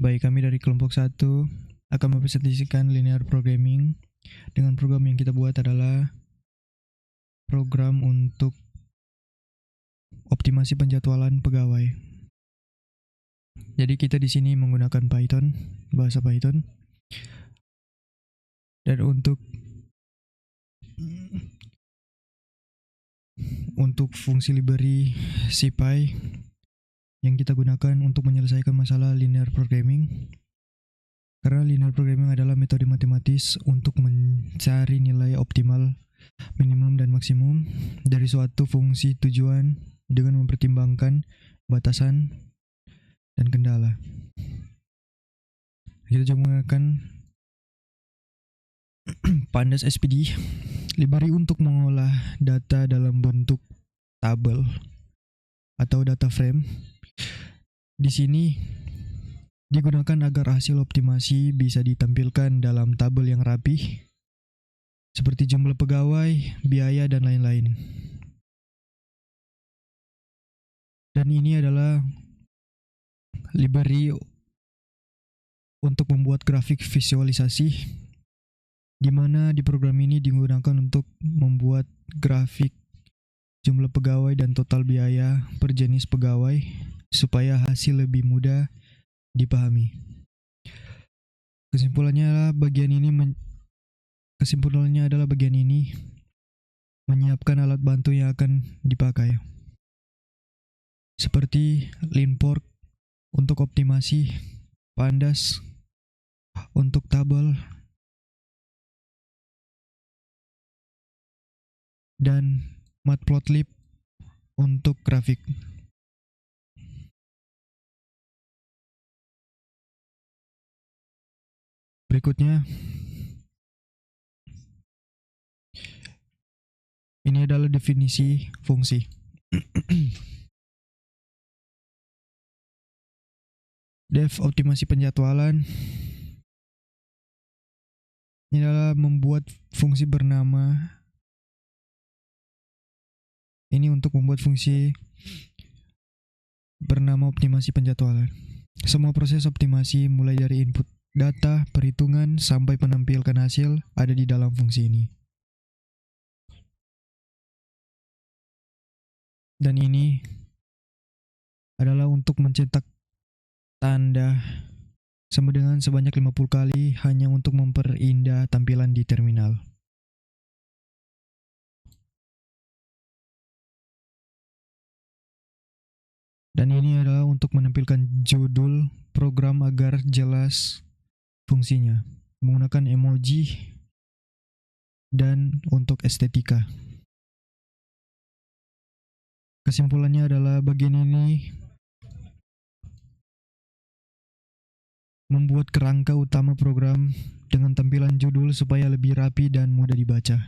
Baik, kami dari kelompok 1 akan mempresentasikan linear programming. Dengan program yang kita buat adalah program untuk optimasi penjadwalan pegawai. Jadi kita di sini menggunakan Python, bahasa Python. Dan untuk fungsi library CPy yang kita gunakan untuk menyelesaikan masalah linear programming. Karena linear programming adalah metode matematis untuk mencari nilai optimal, minimum, dan maksimum dari suatu fungsi tujuan dengan mempertimbangkan batasan dan kendala. Kita juga menggunakan Pandas SPD, library untuk mengolah data dalam bentuk tabel atau data frame. Di sini digunakan agar hasil optimasi bisa ditampilkan dalam tabel yang rapi, seperti jumlah pegawai, biaya, dan lain-lain. Dan ini adalah library untuk membuat grafik visualisasi, di mana di program ini digunakan untuk membuat grafik jumlah pegawai dan total biaya per jenis pegawai, supaya hasil lebih mudah dipahami. Kesimpulannya adalah bagian ini menyiapkan alat bantu yang akan dipakai, seperti Linport untuk optimasi, Pandas untuk tabel, dan Matplotlib untuk grafik. Berikutnya, ini adalah definisi fungsi. Dev optimasi penjadwalan ini adalah membuat fungsi bernama optimasi penjadwalan. Semua proses optimasi mulai dari input data, perhitungan, sampai penampilkan hasil ada di dalam fungsi ini. Dan ini adalah untuk mencetak tanda sama dengan sebanyak 50 kali hanya untuk memperindah tampilan di terminal. Dan ini adalah untuk menampilkan judul program agar jelas fungsinya, menggunakan emoji, dan untuk estetika. Kesimpulannya adalah bagian ini membuat kerangka utama program dengan tampilan judul supaya lebih rapi dan mudah dibaca.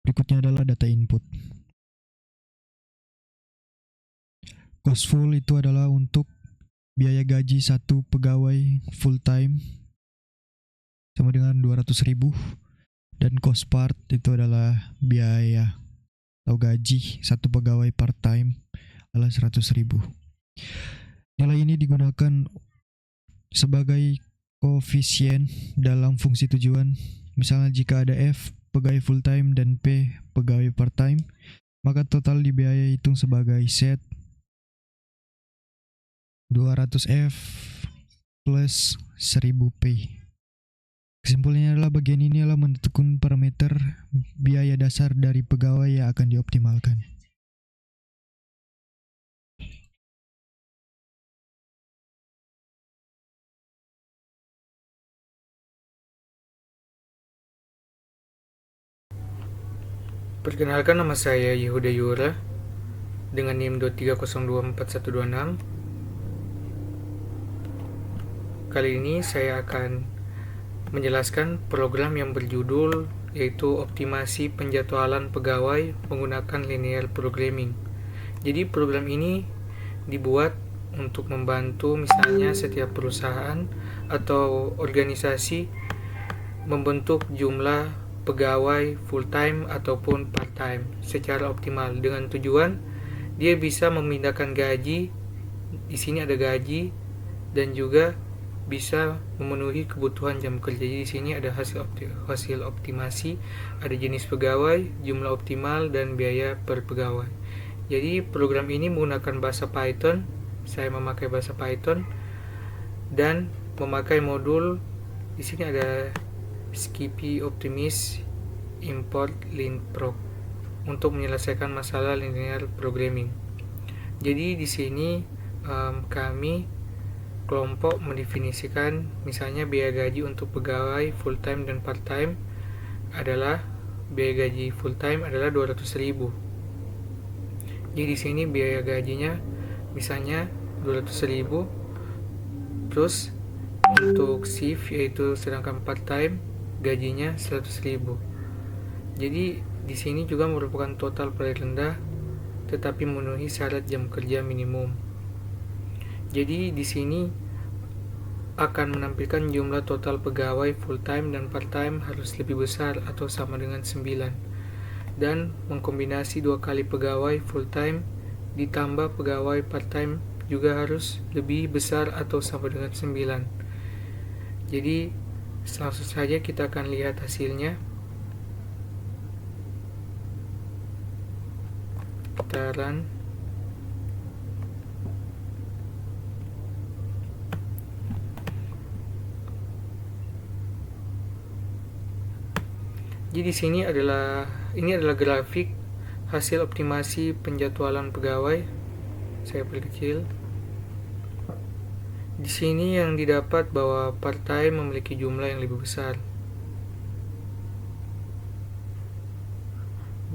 Berikutnya adalah data input. Cost full itu adalah untuk biaya gaji satu pegawai full time sama dengan 200.000, dan cost part itu adalah biaya atau gaji satu pegawai part time adalah 100.000. Nilai ini digunakan sebagai koefisien dalam fungsi tujuan. Misalnya jika ada F pegawai full time dan P pegawai part time, maka total dibiaya hitung sebagai set 200F plus 1000P. Kesimpulannya adalah bagian ini adalah menentukan parameter biaya dasar dari pegawai yang akan dioptimalkan. Perkenalkan, nama saya Yehuda Yura dengan NIM 23024126. Kali ini saya akan menjelaskan program yang berjudul yaitu optimasi penjadwalan pegawai menggunakan linear programming. Jadi program ini dibuat untuk membantu misalnya setiap perusahaan atau organisasi membentuk jumlah pegawai full time ataupun part time secara optimal, dengan tujuan dia bisa memindahkan gaji di sini ada gaji dan juga bisa memenuhi kebutuhan jam kerja. Jadi di sini ada hasil optimasi, ada jenis pegawai, jumlah optimal, dan biaya per pegawai. Jadi program ini menggunakan bahasa Python. Saya memakai bahasa Python dan memakai modul. Di sini ada Skippy Optimist Import LinProg untuk menyelesaikan masalah linear programming. Jadi di sini kami kelompok mendefinisikan misalnya biaya gaji untuk pegawai full time dan part time adalah biaya gaji full time adalah 200.000. Jadi di sini biaya gajinya misalnya 200.000, terus untuk shift yaitu sedangkan part time gajinya 100.000. Jadi di sini juga merupakan total paling rendah tetapi memenuhi syarat jam kerja minimum. Jadi di sini akan menampilkan jumlah total pegawai full time dan part time harus lebih besar atau sama dengan 9, dan mengkombinasi 2 kali pegawai full time ditambah pegawai part time juga harus lebih besar atau sama dengan 9. Jadi langsung saja kita akan lihat hasilnya. Kita run. Jadi di sini adalah grafik hasil optimasi penjadwalan pegawai. Saya perkecil. Di sini yang didapat bahwa part time memiliki jumlah yang lebih besar.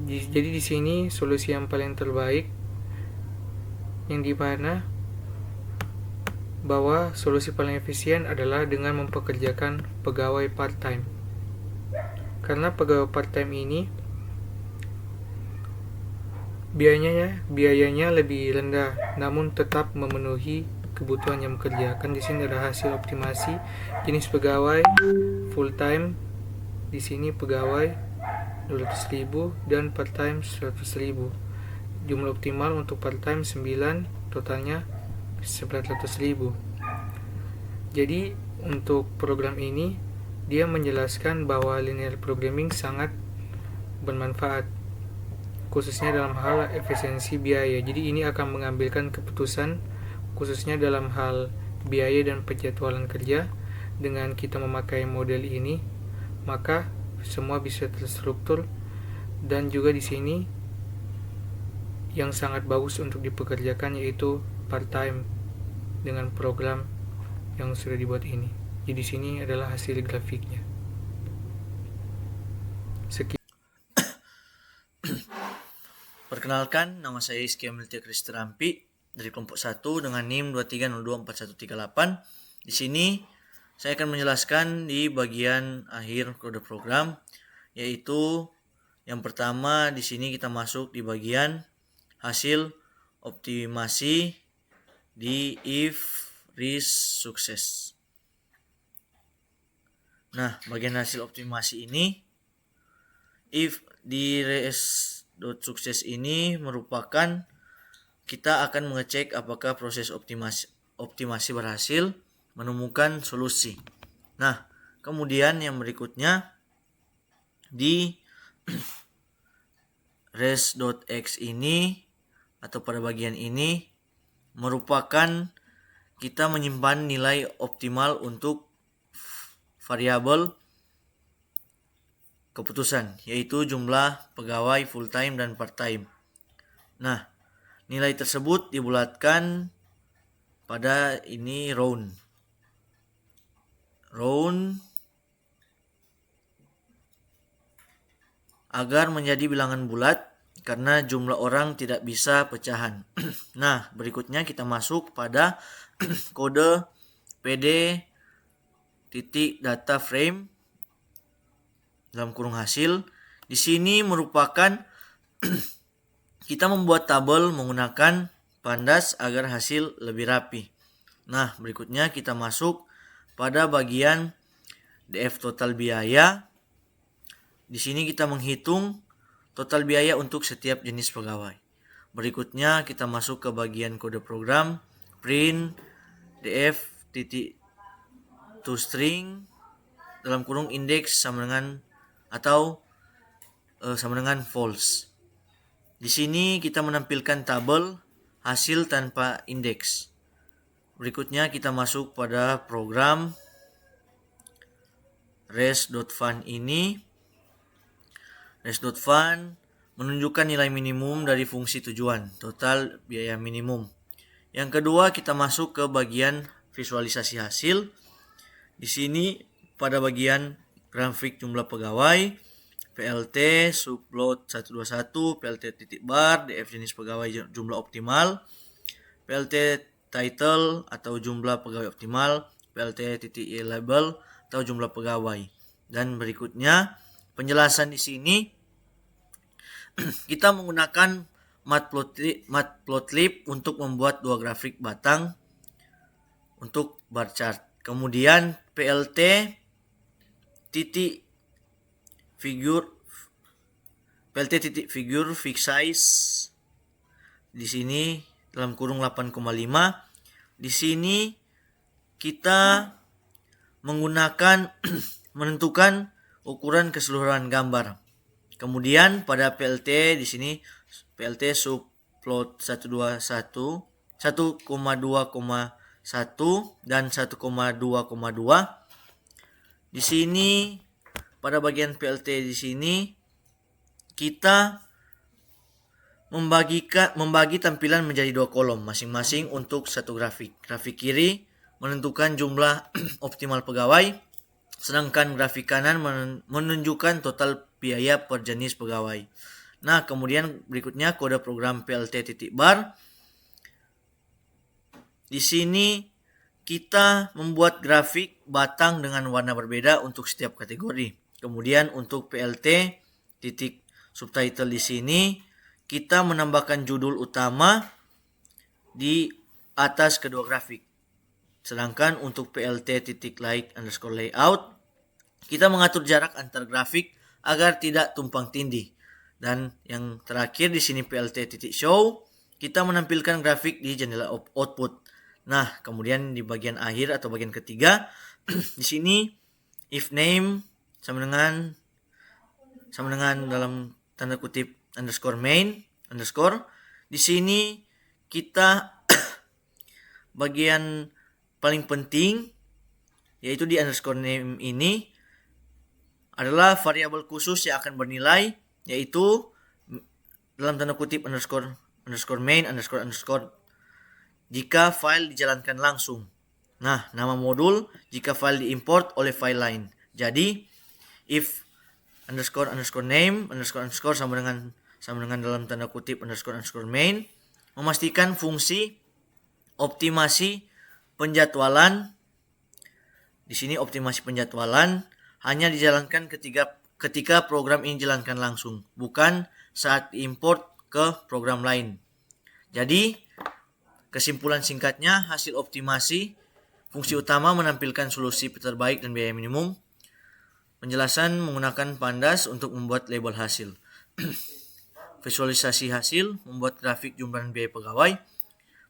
Jadi di sini solusi yang paling terbaik yang dimana bahwa solusi paling efisien adalah dengan mempekerjakan pegawai part time. Karena pegawai part time ini biayanya lebih rendah namun tetap memenuhi kebutuhan jam kerja. Kan di sini ada hasil optimasi jenis pegawai full time, di sini pegawai 200.000 dan part time 100.000. Jumlah optimal untuk part time 9, totalnya 900.000. Jadi untuk program ini dia menjelaskan bahwa linear programming sangat bermanfaat khususnya dalam hal efisiensi biaya. Jadi ini akan mengambilkan keputusan khususnya dalam hal biaya dan penjadwalan kerja. Dengan kita memakai model ini, maka semua bisa terstruktur, dan juga di sini yang sangat bagus untuk dipekerjakan yaitu part time dengan program yang sudah dibuat ini. Jadi di sini adalah hasil grafiknya. Perkenalkan, nama saya Iskia Meltia Kristerampi dari kelompok 1 dengan NIM 23024138. Di sini saya akan menjelaskan di bagian akhir kode program, yaitu yang pertama di sini kita masuk di bagian hasil optimasi di if RIS sukses. Nah, bagian hasil optimasi ini, if di res.sukses ini merupakan kita akan mengecek apakah proses optimasi berhasil menemukan solusi. Nah, kemudian yang berikutnya di res.x ini atau pada bagian ini merupakan kita menyimpan nilai optimal untuk variabel keputusan, yaitu jumlah pegawai full time dan part time. Nah, nilai tersebut dibulatkan pada ini round agar menjadi bilangan bulat karena jumlah orang tidak bisa pecahan. Nah, berikutnya kita masuk pada kode PD titik data frame dalam kurung hasil. Di sini merupakan kita membuat tabel menggunakan pandas agar hasil lebih rapi. Nah, berikutnya kita masuk pada bagian DF total biaya. Di sini kita menghitung total biaya untuk setiap jenis pegawai. Berikutnya kita masuk ke bagian kode program print df titik toString dalam kurung index sama dengan atau sama dengan false. Di sini kita menampilkan tabel hasil tanpa indeks. Berikutnya kita masuk pada program res.fun ini. Res.fun menunjukkan nilai minimum dari fungsi tujuan, total biaya minimum. Yang kedua, kita masuk ke bagian visualisasi hasil. Di sini pada bagian grafik jumlah pegawai, PLT subplot 121, PLT titik bar, DF jenis pegawai jumlah optimal, PLT title atau jumlah pegawai optimal, PLT titik label atau jumlah pegawai. Dan berikutnya penjelasan di sini kita menggunakan Matplotlib untuk membuat dua grafik batang untuk bar chart. Kemudian PLT titik figure fixed size di sini dalam kurung 8,5. Di sini kita menggunakan menentukan ukuran keseluruhan gambar. Kemudian pada PLT di sini PLT subplot 121 1,2,1 dan 1,2,2. Di sini pada bagian PLT di sini kita membagi tampilan menjadi dua kolom masing-masing untuk satu grafik. Grafik kiri menentukan jumlah optimal pegawai, sedangkan grafik kanan menunjukkan total biaya per jenis pegawai. Nah, kemudian berikutnya kode program PLT titik bar. Di sini kita membuat grafik batang dengan warna berbeda untuk setiap kategori. Kemudian untuk PLT titik subtitle di sini kita menambahkan judul utama di atas kedua grafik. Sedangkan untuk PLT titik layout kita mengatur jarak antar grafik agar tidak tumpang tindih. Dan yang terakhir di sini PLT titik show kita menampilkan grafik di jendela output. Nah, kemudian di bagian akhir atau bagian ketiga di sini if name sama dengan dalam tanda kutip underscore main underscore. Di sini kita bagian paling penting yaitu di underscore name ini adalah variabel khusus yang akan bernilai yaitu dalam tanda kutip underscore main underscore jika file dijalankan langsung. Nah, nama modul jika file diimport oleh file lain. Jadi if underscore name underscore sama dengan dalam tanda kutip underscore main memastikan fungsi optimasi penjadwalan. Di sini optimasi penjadwalan hanya dijalankan ketika program ini dijalankan langsung, bukan saat import ke program lain. Jadi, kesimpulan singkatnya, hasil optimasi fungsi utama menampilkan solusi terbaik dan biaya minimum. Penjelasan menggunakan pandas untuk membuat label hasil. Visualisasi hasil, membuat grafik jumlah dan biaya pegawai.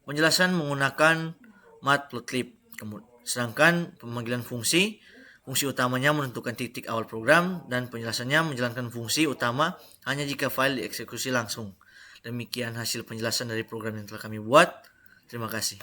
Penjelasan menggunakan Matplotlib. Sedangkan pemanggilan fungsi utamanya menentukan titik awal program dan penjelasannya menjalankan fungsi utama hanya jika file dieksekusi langsung. Demikian hasil penjelasan dari program yang telah kami buat. Terima kasih.